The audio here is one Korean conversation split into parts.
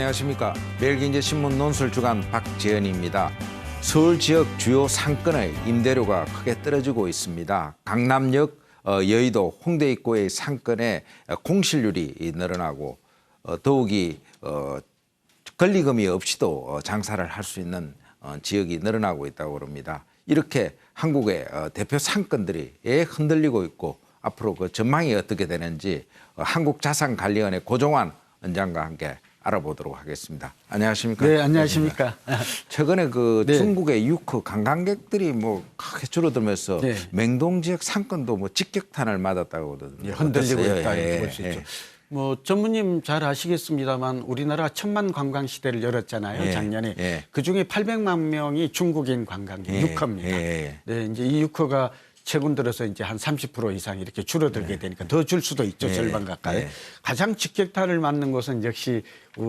안녕하십니까. 매일경제신문 논술주간 박재현입니다. 서울 지역 주요 상권의 임대료가 크게 떨어지고 있습니다. 강남역, 여의도, 홍대 입구의 상권의 공실률이 늘어나고 더욱이 권리금이 없이도 장사를 할 수 있는 지역이 늘어나고 있다고 합니다. 이렇게 한국의 대표 상권들이 흔들리고 있고 앞으로 그 전망이 어떻게 되는지 한국자산관리원의 고종환 원장과 함께 알아보도록 하겠습니다. 안녕하십니까? 네, 안녕하십니까? 최근에 그 네. 중국의 유커 관광객들이 뭐 크게 줄어들면서 네. 맹동 지역 상권도 뭐 직격탄을 맞았다고 그러던데. 예, 흔들리고 어땠어요? 있다 이렇게 예, 볼 수 예. 있죠. 뭐 전무님 잘 아시겠습니다만 우리나라 천만 관광 시대를 열었잖아요. 예, 작년에. 예. 그중에 800만 명이 중국인 관광객 예, 유커입니다. 예. 네, 이제 이 유커가 최근 들어서 이제 한 30% 이상 이렇게 줄어들게 되니까 더 줄 수도 있죠. 예, 절반 가까이. 예. 가장 직격탄을 맞는 곳은 역시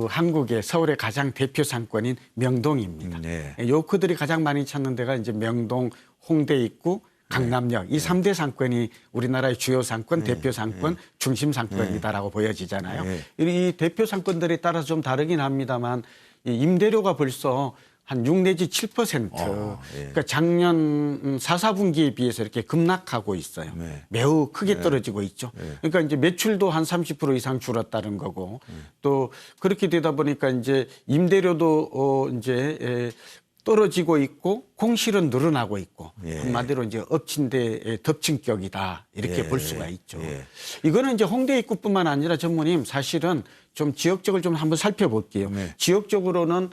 한국의 서울의 가장 대표 상권인 명동입니다. 예. 유커들이 가장 많이 찾는 데가 이제 명동, 홍대 입구, 강남역 이 3대 상권이 우리나라의 주요 상권, 대표 상권, 중심 상권이다라고 보여지잖아요. 이 대표 상권들에 따라서 좀 다르긴 합니다만 이 임대료가 벌써 한 6 내지 7%. 그러니까 작년 4, 4분기에 비해서 이렇게 급락하고 있어요. 매우 크게 떨어지고 있죠. 그러니까 이제 매출도 한 30% 이상 줄었다는 거고 또 그렇게 되다 보니까 이제 임대료도 이제 떨어지고 있고 공실은 늘어나고 있고 한마디로 이제 엎친 데 덮친격이다 이렇게 볼 수가 있죠. 이거는 이제 홍대 입구뿐만 아니라 전무님 사실은 좀 지역적으로 좀 한번 살펴볼게요. 지역적으로는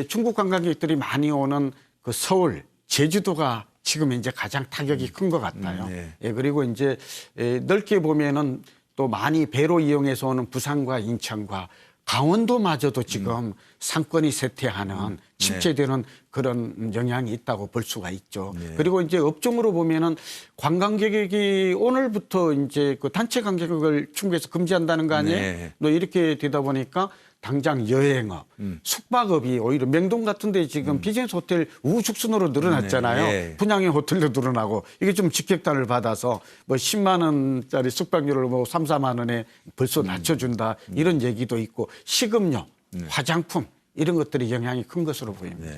중국 관광객들이 많이 오는 그 서울, 제주도가 지금 이제 가장 타격이 큰 것 같아요. 그리고 이제 넓게 보면은 또 많이 배로 이용해서 오는 부산과 인천과 강원도마저도 지금 상권이 쇠퇴하는 침체되는 그런 영향이 있다고 볼 수가 있죠. 그리고 이제 업종으로 보면은 관광객이 오늘부터 이제 그 단체 관광객을 중국에서 금지한다는 거 아니에요? 또 이렇게 되다 보니까 당장 여행업, 숙박업이 오히려 명동 같은 데 지금 비즈니스 호텔 우후죽순으로 늘어났잖아요. 분양의 호텔도 늘어나고 이게 좀 직격탄을 받아서 뭐 10만 원짜리 숙박료를 뭐 3, 4만 원에 벌써 낮춰준다 이런 얘기도 있고 식음료, 화장품 이런 것들이 영향이 큰 것으로 보입니다.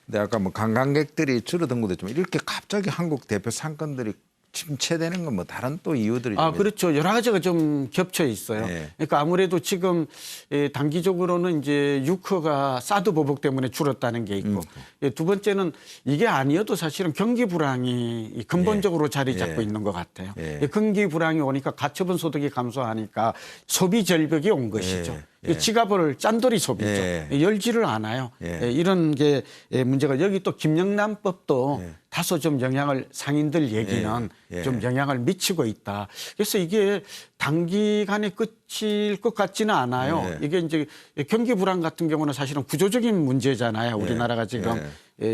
근데 아까 뭐 관광객들이 줄어든 것도 좀 이렇게 갑자기 한국 대표 상권들이 침체되는 건 뭐 다른 또 이유들이 그렇죠. 여러 가지가 좀 겹쳐 있어요. 그러니까 아무래도 지금 단기적으로는 이제 유커가 사드 보복 때문에 줄었다는 게 있고 두 번째는 이게 아니어도 사실은 경기 불황이 근본적으로 자리 잡고 있는 것 같아요. 경기 불황이 오니까 가처분 소득이 감소하니까 소비 절벽이 온 것이죠. 지갑을 짠돌이 소비죠. 열지를 않아요. 이런 게 문제가 여기 또 김영란법도 다소 좀 영향을 상인들 얘기는 좀 영향을 미치고 있다. 그래서 이게 단기간에 끝일 것 같지는 않아요. 이게 이제 경기 불안 같은 경우는 사실은 구조적인 문제잖아요. 우리나라가 지금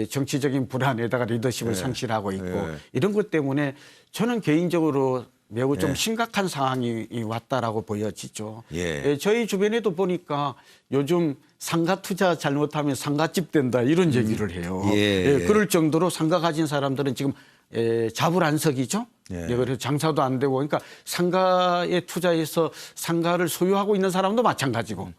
정치적인 불안에다가 리더십을 상실하고 있고 이런 것 때문에 저는 개인적으로 매우 좀 심각한 상황이 왔다라고 보여지죠. 저희 주변에도 보니까 요즘 상가 투자 잘못하면 상가집 된다 이런 얘기를 해요. 그럴 정도로 상가 가진 사람들은 지금 자불안석이죠. 그래서 장사도 안 되고 그러니까 상가에 투자해서 상가를 소유하고 있는 사람도 마찬가지고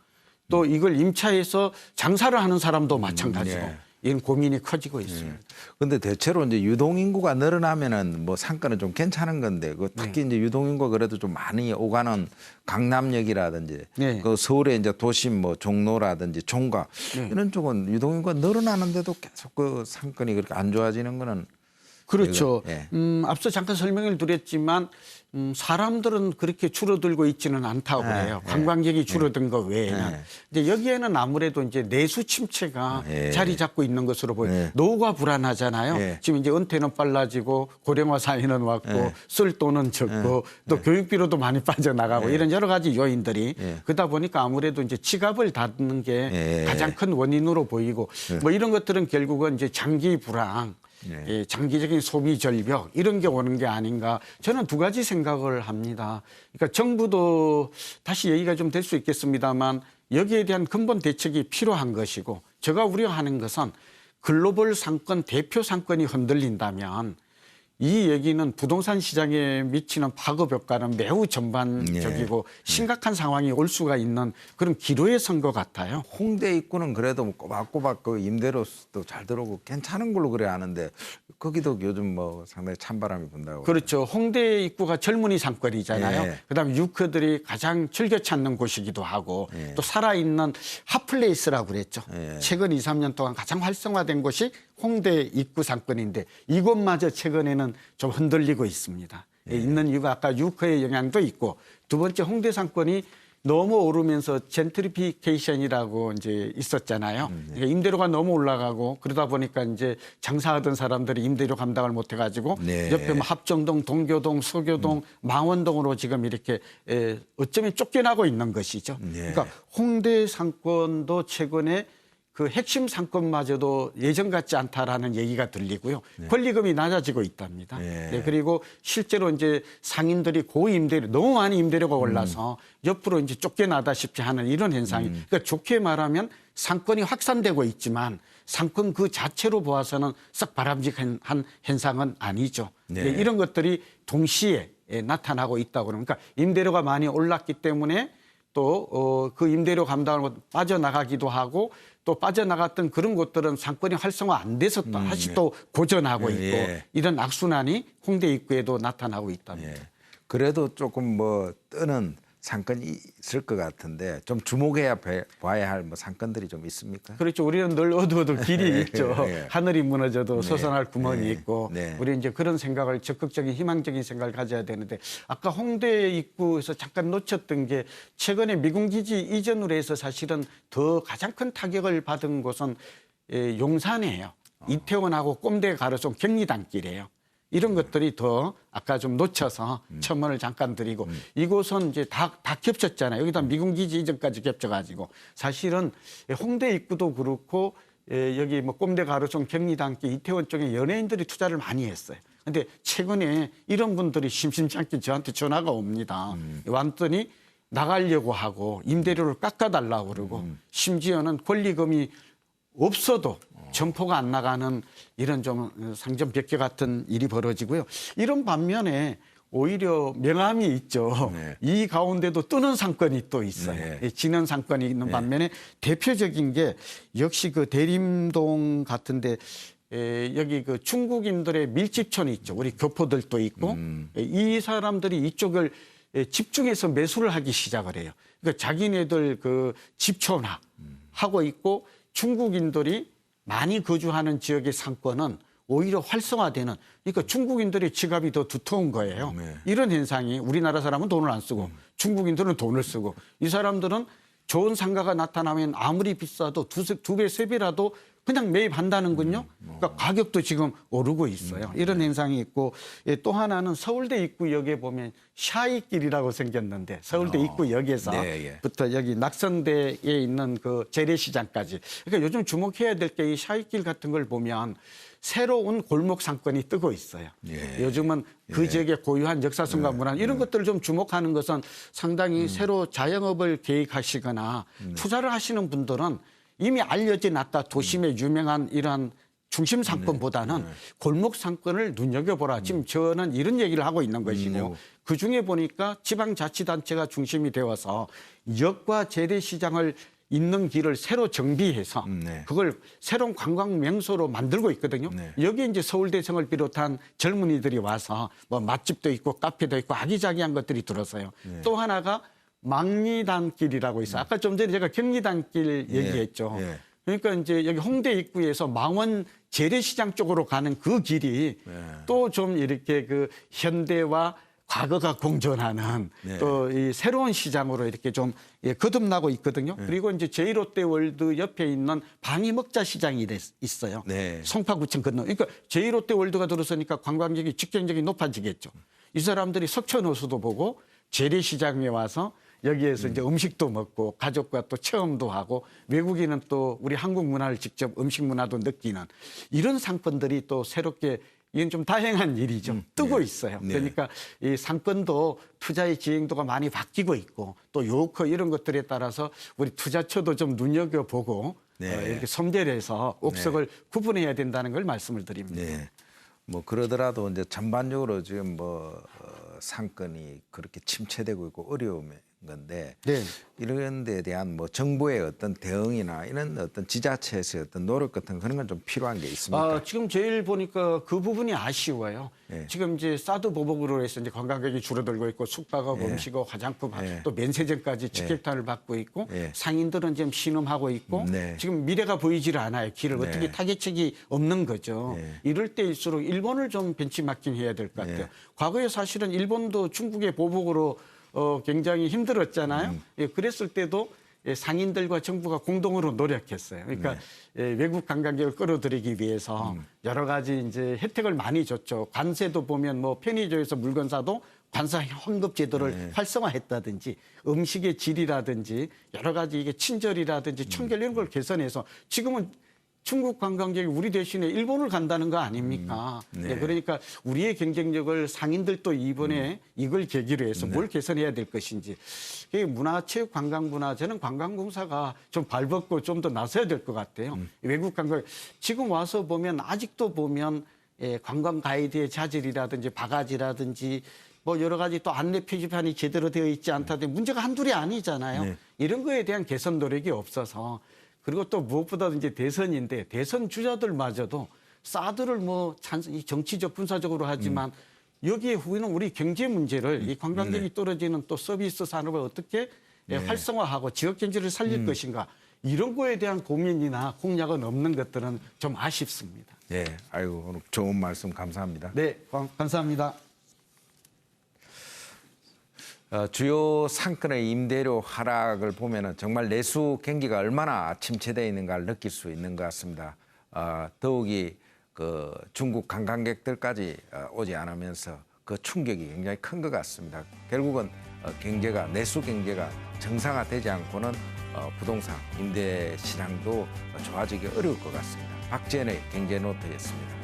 또 이걸 임차해서 장사를 하는 사람도 마찬가지고 이런 고민이 커지고 있습니다. 근데 대체로 이제 유동인구가 늘어나면은 뭐 상권은 좀 괜찮은 건데 그 특히 이제 유동인구가 그래도 좀 많이 오가는 강남역이라든지 그 서울의 이제 도심 뭐 종로라든지 종가 이런 쪽은 유동인구가 늘어나는데도 계속 그 상권이 그렇게 안 좋아지는 거는 그렇죠. 앞서 잠깐 설명을 드렸지만 사람들은 그렇게 줄어들고 있지는 않다고 그래요. 관광객이 줄어든 것 외에는. 이제 여기에는 아무래도 이제 내수 침체가 자리 잡고 있는 것으로 보여요. 노후가 불안하잖아요. 지금 이제 은퇴는 빨라지고 고령화 사회는 왔고 쓸 돈은 적고 또 교육비로도 많이 빠져나가고 이런 여러 가지 요인들이 그러다 보니까 아무래도 이제 지갑을 닫는 게 가장 큰 원인으로 보이고 뭐 이런 것들은 결국은 이제 장기 불황 장기적인 소비 절벽 이런 게 오는 게 아닌가 저는 두 가지 생각을 합니다. 그러니까 정부도 다시 얘기가 좀 될 수 있겠습니다만 여기에 대한 근본 대책이 필요한 것이고 제가 우려하는 것은 글로벌 상권 대표 상권이 흔들린다면 이 얘기는 부동산 시장에 미치는 파급 효과는 매우 전반적이고 심각한 상황이 올 수가 있는 그런 기로에 선 것 같아요. 홍대 입구는 그래도 뭐 꼬박꼬박 그 임대료도 잘 들어오고 괜찮은 걸로 그래 아는데 거기도 요즘 뭐 상당히 찬바람이 분다고. 그렇죠. 홍대 입구가 젊은이 상권이잖아요. 예. 그다음에 유커들이 가장 즐겨 찾는 곳이기도 하고 예. 또 살아있는 핫플레이스라고 그랬죠. 예. 최근 2, 3년 동안 가장 활성화된 곳이 홍대 입구 상권인데 이곳마저 최근에는 좀 흔들리고 있습니다. 있는 이유가 아까 유커의 영향도 있고 두 번째 홍대 상권이 너무 오르면서 젠트리피케이션이라고 이제 있었잖아요. 그러니까 임대료가 너무 올라가고 그러다 보니까 이제 장사하던 사람들이 임대료 감당을 못 해가지고 네. 옆에 뭐 합정동, 동교동, 서교동, 망원동으로 지금 이렇게 어쩌면 쫓겨나고 있는 것이죠. 네. 그러니까 홍대 상권도 최근에 그 핵심 상권마저도 예전 같지 않다라는 얘기가 들리고요. 권리금이 낮아지고 있답니다. 네, 그리고 실제로 이제 상인들이 고임대료 너무 많이 임대료가 올라서 옆으로 이제 쫓겨나다시피 하는 이런 현상이. 그러니까 좋게 말하면 상권이 확산되고 있지만 상권 그 자체로 보아서는 썩 바람직한 현상은 아니죠. 네. 이런 것들이 동시에 나타나고 있다고 그러니까 임대료가 많이 올랐기 때문에 또 그 임대료 감당을 못 빠져나가기도 하고 또 빠져나갔던 그런 곳들은 상권이 활성화 안 돼서 또 다시 또 고전하고 있고 이런 악순환이 홍대 입구에도 나타나고 있답니다. 그래도 조금 뭐 뜨는 상권이 있을 것 같은데 좀 주목해야 봐야 할 뭐 상권들이 좀 있습니까? 그렇죠. 우리는 늘 어두어두 길이 있죠. 예. 하늘이 무너져도 솟아날 구멍이 예. 있고 네. 우리 이제 그런 생각을 적극적인 희망적인 생각을 가져야 되는데 아까 홍대 입구에서 잠깐 놓쳤던 게 최근에 미군 기지 이전으로 해서 사실은 더 가장 큰 타격을 받은 곳은 용산이에요. 이태원하고 꼼대 가로수 경리단길이에요. 이런 것들이 더 아까 좀 놓쳐서 첨언을 잠깐 드리고 이곳은 이제 다 겹쳤잖아요. 여기다 미군기지 이전까지 겹쳐가지고 사실은 홍대 입구도 그렇고 여기 뭐 꼼대 가로수 경리단길 이태원 쪽에 연예인들이 투자를 많이 했어요. 근데 최근에 이런 분들이 심심치 않게 저한테 전화가 옵니다. 왔더니 나가려고 하고 임대료를 깎아달라고 그러고 심지어는 권리금이 없어도 점포가 안 나가는 이런 좀 상점벽계 같은 일이 벌어지고요. 이런 반면에 오히려 명함이 있죠. 이 가운데도 뜨는 상권이 또 있어요. 지는 상권이 있는 반면에 대표적인 게 역시 그 대림동 같은데 여기 그 중국인들의 밀집촌이 있죠. 우리 교포들도 있고 이 사람들이 이쪽을 집중해서 매수를 하기 시작을 해요. 그러니까 자기네들 그 집촌화 하고 있고 중국인들이 많이 거주하는 지역의 상권은 오히려 활성화되는 그러니까 중국인들의 지갑이 더 두터운 거예요. 이런 현상이 우리나라 사람은 돈을 안 쓰고 중국인들은 돈을 쓰고 이 사람들은 좋은 상가가 나타나면 아무리 비싸도 두 배, 세 배라도 그냥 매입한다는군요. 그러니까 가격도 지금 오르고 있어요. 이런 현상이 있고 또 하나는 서울대 입구역에 보면 샤이길이라고 생겼는데 서울대 입구역에서부터 여기 낙선대에 있는 그 재래시장까지. 그러니까 요즘 주목해야 될 게 이 샤이길 같은 걸 보면 새로운 골목 상권이 뜨고 있어요. 요즘은 그 지역에 고유한 역사성과 문화 이런 것들을 좀 주목하는 것은 상당히 새로 자영업을 계획하시거나 투자를 하시는 분들은 이미 알려진 아까 도심에 유명한 이러한 중심 상권보다는 골목 상권을 눈여겨보라. 지금 저는 이런 얘기를 하고 있는 것이고 그중에 보니까 지방자치단체가 중심이 되어서 역과 재래시장을 있는 길을 새로 정비해서 그걸 새로운 관광 명소로 만들고 있거든요. 여기 이제 서울대생을 비롯한 젊은이들이 와서 뭐 맛집도 있고 카페도 있고 아기자기한 것들이 들어서요. 또 하나가 망리단길이라고 있어요. 아까 좀 전에 제가 경리단길 얘기했죠. 그러니까 이제 여기 홍대 입구에서 망원 재래시장 쪽으로 가는 그 길이 또 좀 이렇게 그 현대와 과거가 공존하는 또 이 새로운 시장으로 이렇게 좀 거듭나고 있거든요. 그리고 이제 제1롯데월드 옆에 있는 방위먹자 시장이 있어요. 송파구청 건너. 그러니까 제1롯데월드가 들어서니까 관광객이 직경적이 높아지겠죠. 이 사람들이 석촌호수도 보고 재래시장에 와서 여기에서 이제 음식도 먹고 가족과 또 체험도 하고 외국인은 또 우리 한국 문화를 직접 음식 문화도 느끼는 이런 상권들이 또 새롭게 이건 좀 다행한 일이죠. 뜨고 있어요. 그러니까 이 상권도 투자의 지행도가 많이 바뀌고 있고 또 요커 이런 것들에 따라서 우리 투자처도 좀 눈여겨보고 이렇게 선별해서 옥석을 구분해야 된다는 걸 말씀을 드립니다. 뭐 그러더라도 이제 전반적으로 지금 뭐 상권이 그렇게 침체되고 있고 어려운 건데 네. 이런 데에 대한 뭐 정부의 어떤 대응이나 이런 어떤 지자체에서의 어떤 노력 같은 그런 건 좀 필요한 게 있습니까? 지금 제일 보니까 그 부분이 아쉬워요. 예. 지금 이제 사드 보복으로 해서 이제 관광객이 줄어들고 있고 숙박업, 음식업, 화장품, 또 면세점까지 직격탄을 받고 있고 예. 상인들은 지금 신음하고 있고 네. 지금 미래가 보이질 않아요. 길을 네. 어떻게 타겟책이 없는 거죠. 예. 이럴 때일수록 일본을 좀 벤치마킹 해야 될 것 같아요. 예. 과거에 사실은 일본도 중국의 보복으로 굉장히 힘들었잖아요. 예, 그랬을 때도 상인들과 정부가 공동으로 노력했어요. 그러니까 외국 관광객을 끌어들이기 위해서 여러 가지 이제 혜택을 많이 줬죠. 관세도 보면 뭐 편의점에서 물건 사도 관세 환급 제도를 활성화했다든지 음식의 질이라든지 여러 가지 이게 친절이라든지 청결 이런 걸 개선해서 지금은 중국 관광객이 우리 대신에 일본을 간다는 거 아닙니까? 네. 그러니까 우리의 경쟁력을 상인들도 이번에 이걸 계기로 해서 뭘 개선해야 될 것인지. 문화체육관광문화재는 관광공사가 좀 발벗고 좀 더 나서야 될 것 같아요. 외국 관광 지금 와서 보면 아직도 보면 관광 가이드의 자질이라든지 바가지라든지 뭐 여러 가지 또 안내 표지판이 제대로 되어 있지 않다든지 문제가 한둘이 아니잖아요. 네. 이런 거에 대한 개선 노력이 없어서 그리고 또 무엇보다도 이제 대선인데 대선 주자들마저도 사드를 뭐 정치적 군사적으로 하지만 여기에 후에는 우리 경제 문제를 이 관광객이 떨어지는 또 서비스 산업을 어떻게 활성화하고 지역 경제를 살릴 것인가 이런 거에 대한 고민이나 공약은 없는 것들은 좀 아쉽습니다. 네, 아이고 오늘 좋은 말씀 감사합니다. 네, 감사합니다. 주요 상권의 임대료 하락을 보면은 정말 내수 경기가 얼마나 침체되어 있는가를 느낄 수 있는 것 같습니다. 더욱이 그 중국 관광객들까지 오지 않으면서 그 충격이 굉장히 큰 것 같습니다. 결국은 경제가 내수 경제가 정상화되지 않고는 부동산 임대 시장도 좋아지기 어려울 것 같습니다. 박지현의 경제노트였습니다.